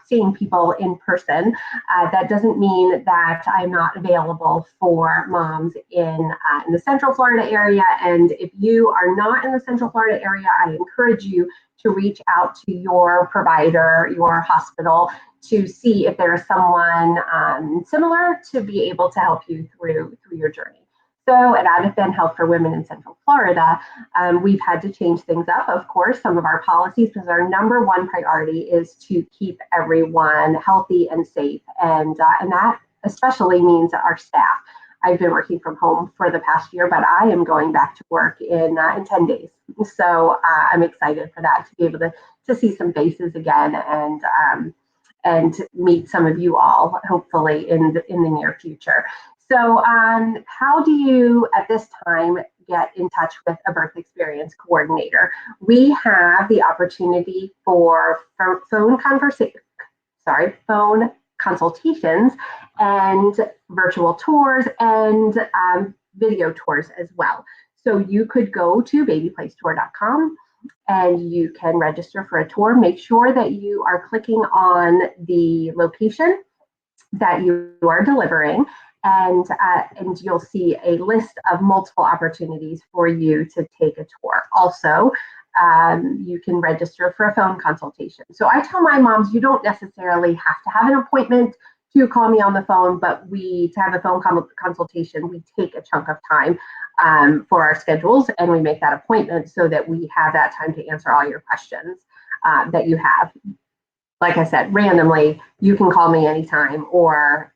seeing people in person, that doesn't mean that I'm not available for moms in the Central Florida area. And if you are not in the Central Florida area, I encourage you to reach out to your provider, your hospital, to see if there is someone similar to be able to help you through your journey. So at AdventHealth for Women in Central Florida, we've had to change things up, of course, some of our policies, because our number one priority is to keep everyone healthy and safe. And that especially means our staff. I've been working from home for the past year, but I am going back to work in 10 days. So I'm excited for that, to be able to see some faces again and meet some of you all, hopefully in the near future. So how do you, at this time, get in touch with a birth experience coordinator? We have the opportunity for phone consultations and virtual tours and video tours as well. So you could go to babyplacetour.com and you can register for a tour. Make sure that you are clicking on the location that you are delivering, and you'll see a list of multiple opportunities for you to take a tour. Also, you can register for a phone consultation. So I tell my moms, you don't necessarily have to have an appointment to call me on the phone, but to have a phone consultation, we take a chunk of time for our schedules, and we make that appointment so that we have that time to answer all your questions that you have. Like I said, randomly, you can call me anytime or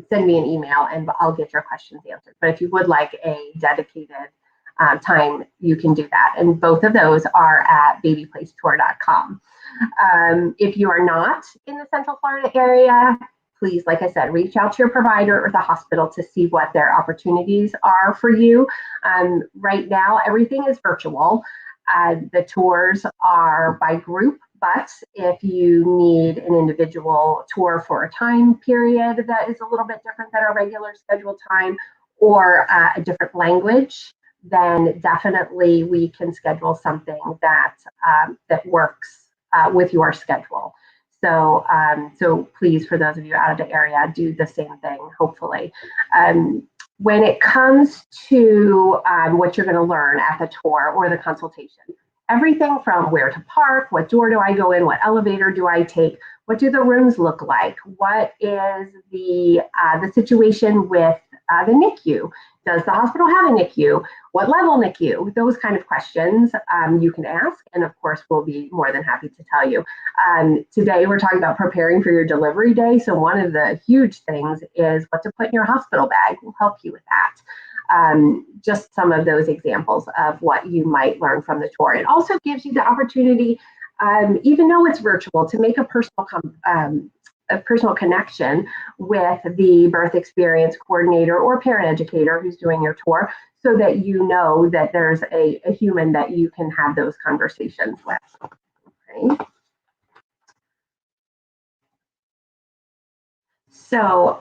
send me an email and I'll get your questions answered. But if you would like a dedicated time, you can do that. And both of those are at babyplacetour.com. If you are not in the Central Florida area, please, like I said, reach out to your provider or the hospital to see what their opportunities are for you. Right now, everything is virtual. The tours are by group, but if you need an individual tour for a time period that is a little bit different than our regular scheduled time, or a different language, then definitely we can schedule something that works with your schedule. So, so please, for those of you out of the area, do the same thing, hopefully. When it comes to what you're going to learn at the tour or the consultation, everything from where to park, what door do I go in, what elevator do I take, what do the rooms look like, what is the situation with the NICU? Does the hospital have a NICU? What level NICU? Those kind of questions you can ask, and of course we'll be more than happy to tell you. Today we're talking about preparing for your delivery day, so one of the huge things is what to put in your hospital bag. We'll help you with that. Just some of those examples of what you might learn from the tour. It also gives you the opportunity, even though it's virtual, to make a personal connection with the birth experience coordinator or parent educator who's doing your tour, so that you know that there's a human that you can have those conversations with. Okay. So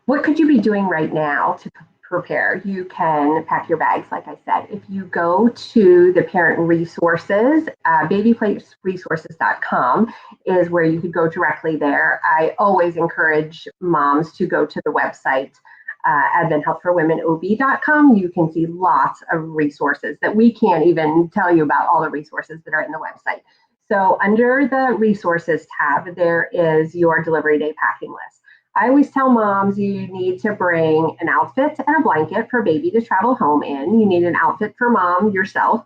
what could you be doing right now to prepare? You can pack your bags, like I said. If you go to the parent resources, babyplaceresources.com is where you could go directly there. I always encourage moms to go to the website, AdventHealthForWomenOB.com. You can see lots of resources that we can't even tell you about, all the resources that are in the website. So under the resources tab, there is your delivery day packing list. I always tell moms you need to bring an outfit and a blanket for baby to travel home in. You need an outfit for mom yourself.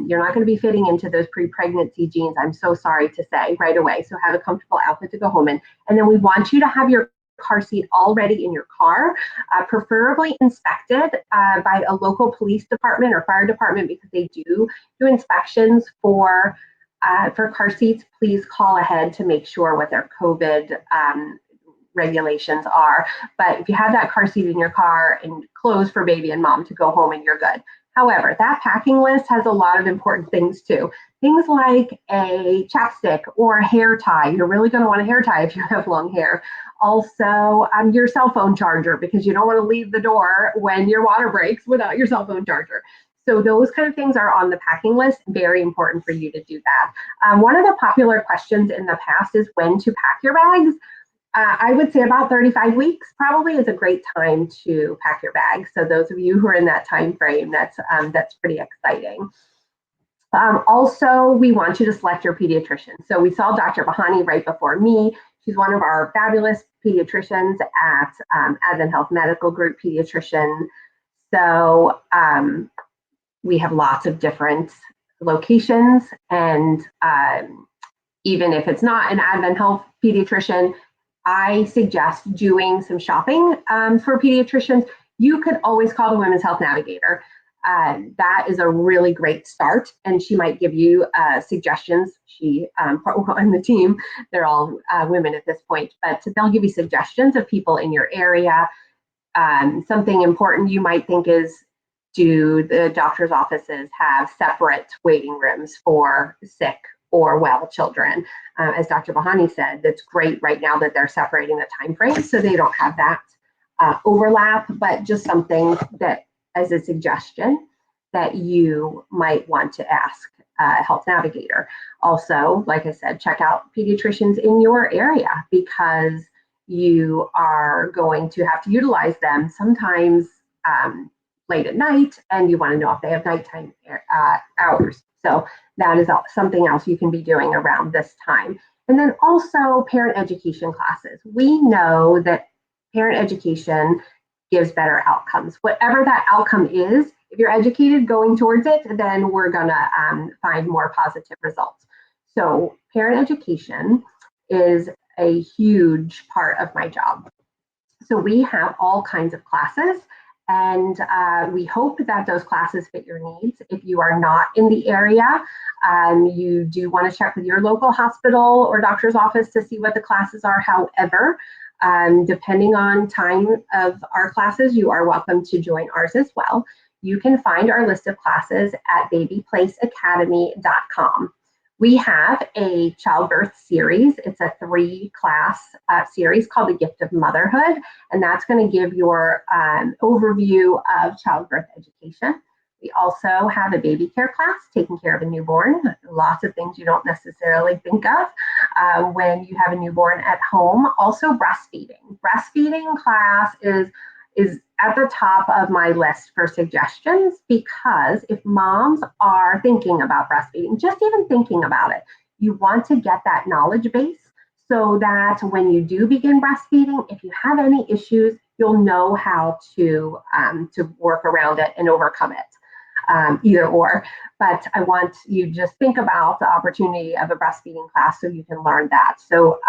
You're not going to be fitting into those pre-pregnancy jeans, I'm so sorry to say, right away. So have a comfortable outfit to go home in. And then we want you to have your car seat already in your car, preferably inspected by a local police department or fire department, because they do inspections for car seats. Please call ahead to make sure what their COVID regulations are. But if you have that car seat in your car and clothes for baby and mom to go home, and you're good. However, that packing list has a lot of important things too. Things like a chapstick or a hair tie. You're really going to want a hair tie if you have long hair. Also, your cell phone charger, because you don't want to leave the door when your water breaks without your cell phone charger. So those kind of things are on the packing list. Very important for you to do that. One of the popular questions in the past is when to pack your bags. I would say about 35 weeks probably is a great time to pack your bags. So those of you who are in that time frame, that's pretty exciting. Also, we want you to select your pediatrician. So we saw Dr. Bahani right before me. She's one of our fabulous pediatricians at AdventHealth Medical Group pediatrician. So we have lots of different locations, and even if it's not an AdventHealth pediatrician, I suggest doing some shopping for pediatricians. You could always call the Women's Health Navigator. That is a really great start, and she might give you suggestions. She on the team, they're all women at this point, but they'll give you suggestions of people in your area. Something important you might think is, do the doctor's offices have separate waiting rooms for sick or well children? As Dr. Bahani said, that's great right now that they're separating the time frame so they don't have that overlap, but just something that as a suggestion that you might want to ask Health Navigator. Also, like I said, check out pediatricians in your area because you are going to have to utilize them sometimes late at night, and you want to know if they have nighttime hours. So that is something else you can be doing around this time. And then also parent education classes. We know that parent education gives better outcomes. Whatever that outcome is, if you're educated going towards it, then we're gonna find more positive results. So parent education is a huge part of my job. So we have all kinds of classes, and we hope that those classes fit your needs. If you are not in the area, you do want to check with your local hospital or doctor's office to see what the classes are. However, depending on time of our classes, you are welcome to join ours as well. You can find our list of classes at babyplaceacademy.com. We have a childbirth series. It's a 3-class series called The Gift of Motherhood, and that's going to give your overview of childbirth education. We also have a baby care class, taking care of a newborn. Lots of things you don't necessarily think of when you have a newborn at home. Also breastfeeding. Breastfeeding class is at the top of my list for suggestions, because if moms are thinking about breastfeeding, just even thinking about it, you want to get that knowledge base so that when you do begin breastfeeding, if you have any issues, you'll know how to work around it and overcome it. Either or, but I want you to just think about the opportunity of a breastfeeding class so you can learn that. So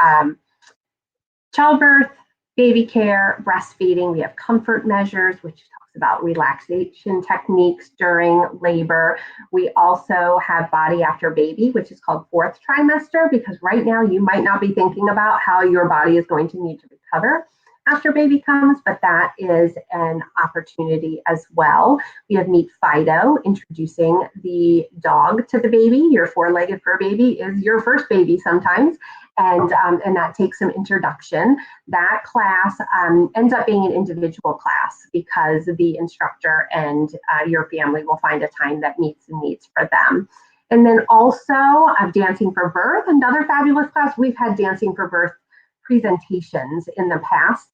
childbirth, baby care, breastfeeding, we have comfort measures, which talks about relaxation techniques during labor. We also have body after baby, which is called 4th trimester, because right now you might not be thinking about how your body is going to need to recover after baby comes, but that is an opportunity as well. We have Meet Fido, introducing the dog to the baby. Your 4-legged fur baby is your first baby sometimes, and that takes some introduction. That class ends up being an individual class because the instructor and your family will find a time that meets the needs for them. And then also Dancing for Birth, another fabulous class. We've had Dancing for Birth presentations in the past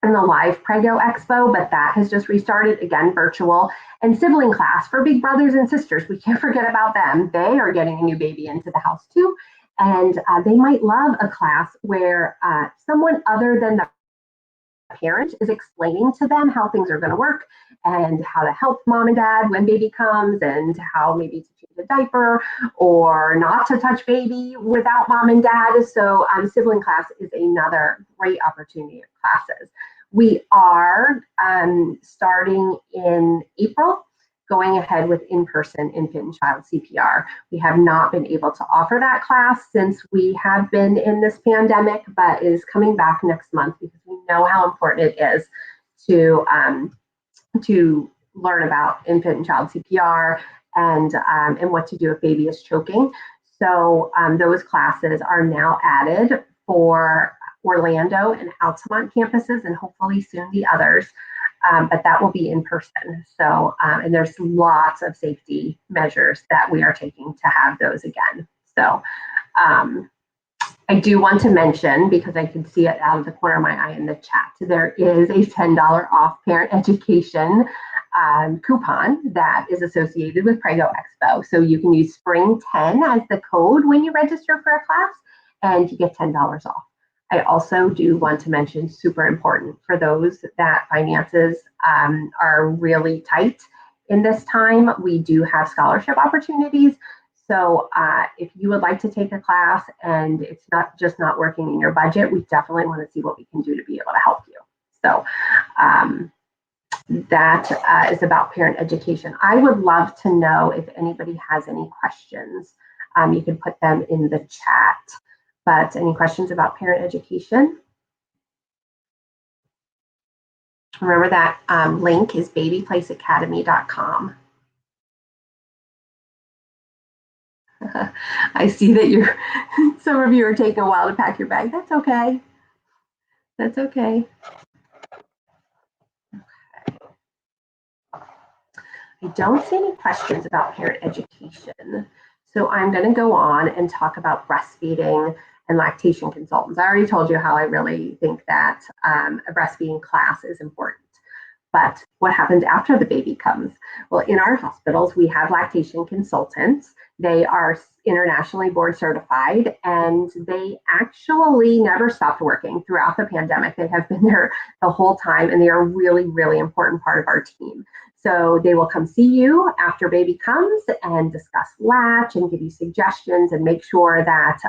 in the live Prego Expo, but that has just restarted, again, virtual. And sibling class for big brothers and sisters. We can't forget about them. They are getting a new baby into the house too. And they might love a class where someone other than the parent is explaining to them how things are going to work and how to help mom and dad when baby comes, and how maybe to change a diaper or not to touch baby without mom and dad. So sibling class is another great opportunity of classes. We are starting in April, going ahead with in-person infant and child CPR. We have not been able to offer that class since we have been in this pandemic, but is coming back next month because we know how important it is to learn about infant and child CPR and what to do if baby is choking. So those classes are now added for Orlando and Altamont campuses, and hopefully soon the others. but that will be in person. So, and there's lots of safety measures that we are taking to have those again. So, I do want to mention, because I can see it out of the corner of my eye in the chat, there is a $10 off parent education coupon that is associated with Prego Expo. So you can use Spring 10 as the code when you register for a class, and you get $10 off. I also do want to mention, super important for those that finances are really tight in this time, we do have scholarship opportunities. So if you would like to take a class and it's not working in your budget, we definitely want to see what we can do to be able to help you. So that is about parent education. I would love to know if anybody has any questions. You can put them in the chat. But any questions about parent education? Remember that link is babyplaceacademy.com. I see that some of you are taking a while to pack your bag. That's okay. That's okay. I don't see any questions about parent education. So I'm going to go on and talk about breastfeeding and lactation consultants. I already told you how I really think that a breastfeeding class is important. But what happens after the baby comes? Well, in our hospitals, we have lactation consultants. They are internationally board certified, and they actually never stopped working throughout the pandemic. They have been there the whole time, and they are a really, really important part of our team. So they will come see you after baby comes and discuss latch and give you suggestions and make sure that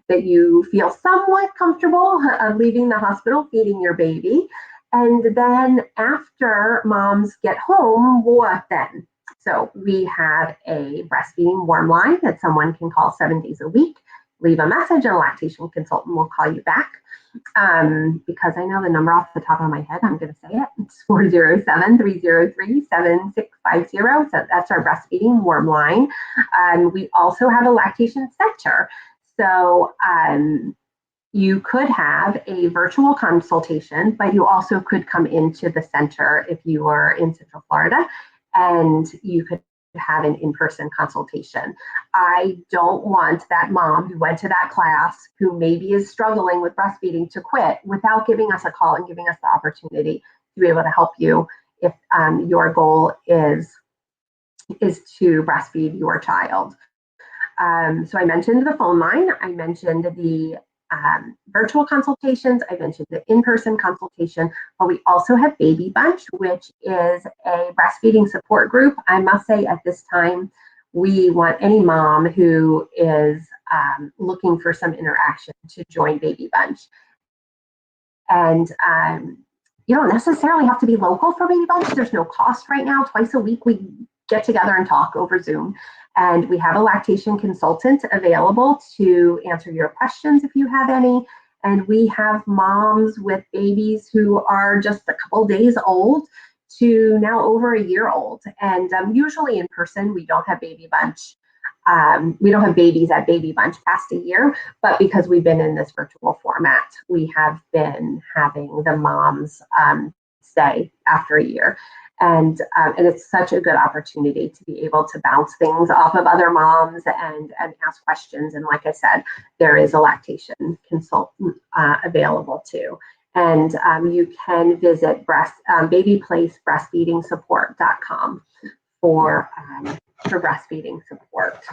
that you feel somewhat comfortable leaving the hospital feeding your baby. And then after moms get home, what then? So we have a breastfeeding warm line that someone can call 7 days a week, leave a message, and a lactation consultant will call you back. Because I know the number off the top of my head, I'm going to say it. It's 407-303-7650. So that's our breastfeeding warm line. We also have a lactation center. So you could have a virtual consultation, but you also could come into the center if you are in Central Florida, and you could have an in-person consultation. I don't want that mom who went to that class, who maybe is struggling with breastfeeding, to quit without giving us a call and giving us the opportunity to be able to help you if your goal is to breastfeed your child. So I mentioned the phone line, I mentioned the virtual consultations, I mentioned the in-person consultation, but we also have Baby Bunch, which is a breastfeeding support group. I must say at this time, we want any mom who is looking for some interaction to join Baby Bunch. And you don't necessarily have to be local for Baby Bunch. There's no cost right now. Twice a week, we get together and talk over Zoom. And we have a lactation consultant available to answer your questions if you have any. And we have moms with babies who are just a couple days old to now over a year old. And usually in person, we don't have Baby Bunch. We don't have babies at Baby Bunch past a year, but because we've been in this virtual format, we have been having the moms stay after a year. And it's such a good opportunity to be able to bounce things off of other moms and ask questions. And like I said, there is a lactation consultant available too. And you can visit babyplacebreastfeedingsupport.com for breastfeeding support.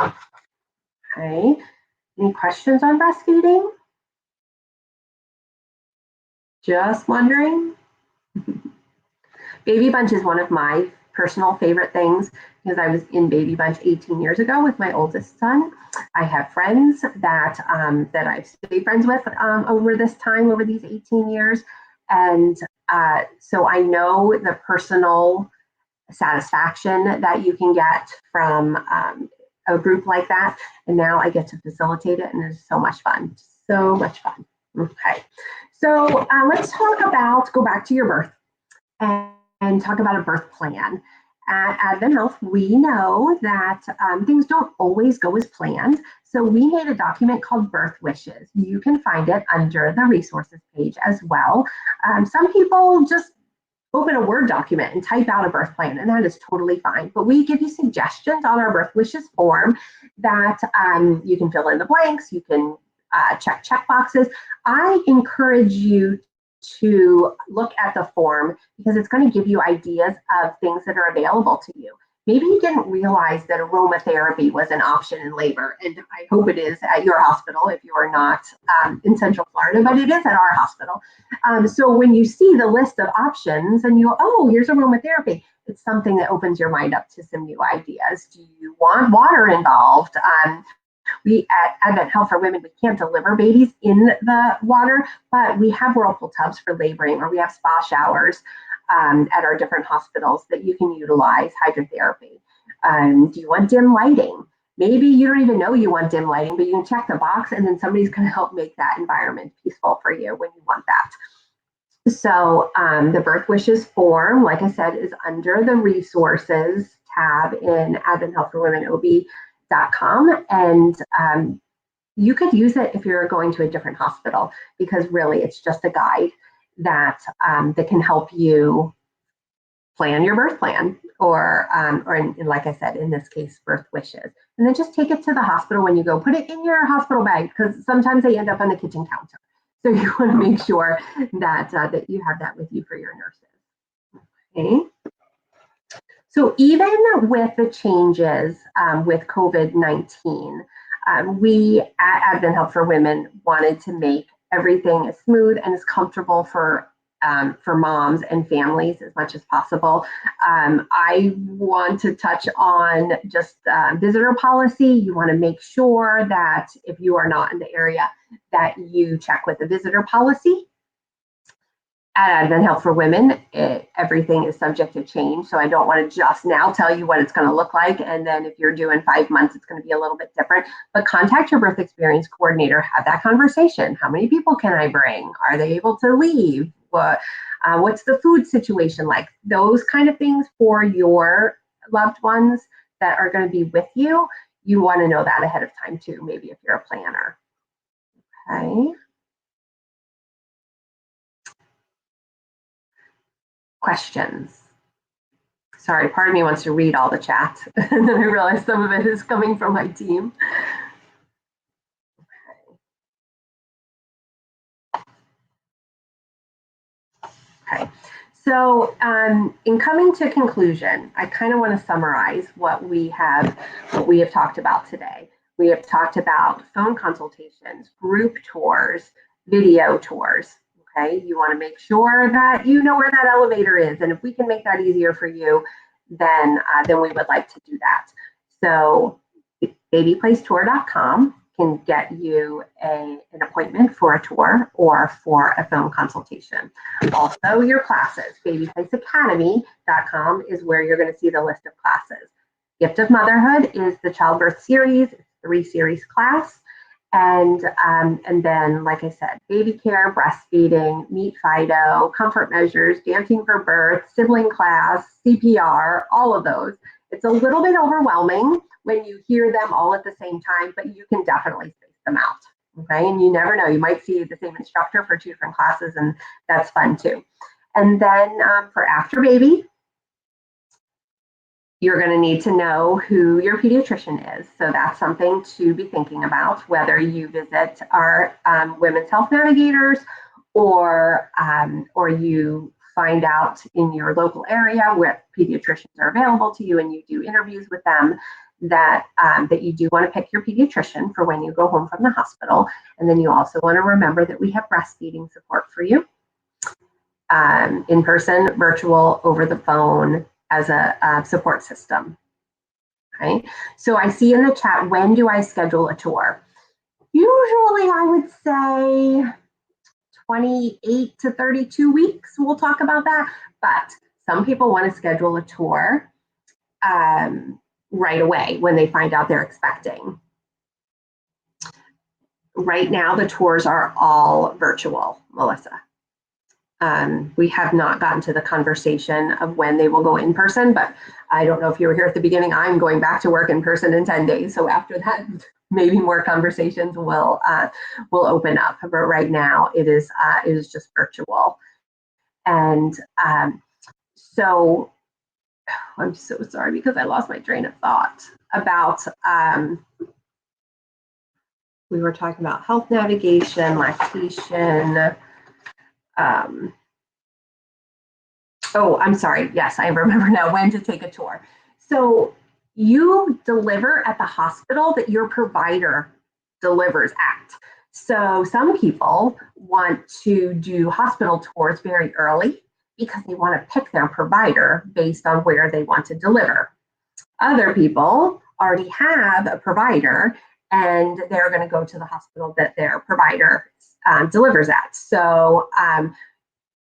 Okay, any questions on breastfeeding? Just wondering. Baby Bunch is one of my personal favorite things because I was in Baby Bunch 18 years ago with my oldest son. I have friends that I've stayed friends with over this time, over these 18 years. And so I know the personal satisfaction that you can get from a group like that. And now I get to facilitate it, and it's so much fun. So much fun. Okay. So let's go back to your birth and talk about a birth plan. At AdventHealth, we know that things don't always go as planned. So we made a document called Birth Wishes. You can find it under the resources page as well. Some people just open a Word document and type out a birth plan, and that is totally fine. But we give you suggestions on our birth wishes form that you can fill in the blanks, you can check boxes. I encourage you to look at the form because it's going to give you ideas of things that are available to you. Maybe you didn't realize that aromatherapy was an option in labor, and I hope it is at your hospital if you are not in Central Florida, but it is at our hospital. So when you see the list of options and you go, oh, here's aromatherapy, it's something that opens your mind up to some new ideas. Do you want water involved? We at AdventHealth for Women, we can't deliver babies in the water, but we have whirlpool tubs for laboring, or we have spa showers at our different hospitals that you can utilize hydrotherapy. Do you want dim lighting? Maybe you don't even know you want dim lighting, but you can check the box and then somebody's going to help make that environment peaceful for you when you want that. So the Birth Wishes form, like I said, is under the resources tab in AdventHealth for Women OB.com, and you could use it if you're going to a different hospital, because really it's just a guide that that can help you plan your birth plan, or like I said, in this case, birth wishes. And then just take it to the hospital when you go. Put it in your hospital bag, because sometimes they end up on the kitchen counter. So you want to make sure that that you have that with you for your nurses. Okay. So even with the changes with COVID-19, we at AdventHealth for Women wanted to make everything as smooth and as comfortable for moms and families as much as possible. I want to touch on just visitor policy. You want to make sure that if you are not in the area, that you check with the visitor policy. At AdventHealth for Women, everything is subject to change. So I don't want to just now tell you what it's going to look like. And then if you're due in 5 months, it's going to be a little bit different. But contact your birth experience coordinator, have that conversation. How many people can I bring? Are they able to leave? What's the food situation like? Those kind of things for your loved ones that are going to be with you. You want to know that ahead of time too, maybe if you're a planner. Okay. Questions? Sorry, part of me wants to read all the chat, and then I realize some of it is coming from my team. Okay, so in coming to conclusion, I kind of want to summarize what we have talked about today. We have talked about phone consultations, group tours, video tours. Okay, you want to make sure that you know where that elevator is, and if we can make that easier for you, then we would like to do that. So babyplacetour.com can get you an appointment for a tour or for a phone consultation. Also, your classes. Babyplaceacademy.com is where you're going to see the list of classes. Gift of Motherhood is the childbirth series. It's a 3-series class. And then, like I said, baby care, breastfeeding, meet Fido, comfort measures, dancing for birth, sibling class, CPR, all of those. It's a little bit overwhelming when you hear them all at the same time, but you can definitely space them out. Okay, and you never know, you might see the same instructor for 2 different classes, and that's fun too. And then for after baby, you're going to need to know who your pediatrician is. So that's something to be thinking about, whether you visit our women's health navigators or you find out in your local area where pediatricians are available to you and you do interviews with them, that you do want to pick your pediatrician for when you go home from the hospital. And then you also want to remember that we have breastfeeding support for you, in person, virtual, over the phone, as a support system. Okay, so I see in the chat, when do I schedule a tour? Usually I would say 28 to 32 weeks, we'll talk about that, but some people want to schedule a tour right away when they find out they're expecting. Right now, the tours are all virtual, Melissa. We have not gotten to the conversation of when they will go in person, but I don't know if you were here at the beginning. I'm going back to work in person in 10 days. So after that, maybe more conversations will open up. But right now, it is just virtual. And So I'm so sorry because I lost my train of thought about, we were talking about health navigation, lactation. Oh, I'm sorry. Yes, I remember now when to take a tour. So you deliver at the hospital that your provider delivers at. So some people want to do hospital tours very early because they want to pick their provider based on where they want to deliver. Other people already have a provider and they're going to go to the hospital that their provider delivers at. So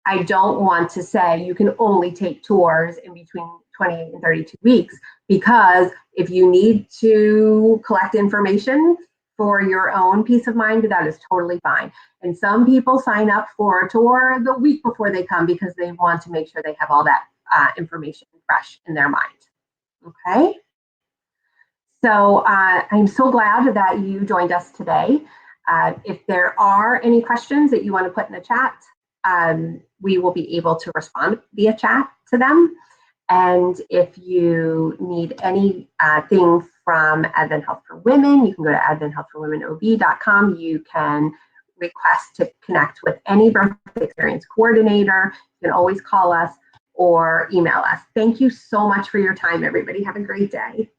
I don't want to say you can only take tours in between 28 and 32 weeks, because if you need to collect information for your own peace of mind, that is totally fine. And some people sign up for a tour the week before they come because they want to make sure they have all that information fresh in their mind. Okay. So I'm so glad that you joined us today. If there are any questions that you want to put in the chat, we will be able to respond via chat to them. And if you need anything from AdventHealth for Women, you can go to AdventHealthForWomenOB.com. You can request to connect with any birth experience coordinator. You can always call us or email us. Thank you so much for your time, everybody. Have a great day.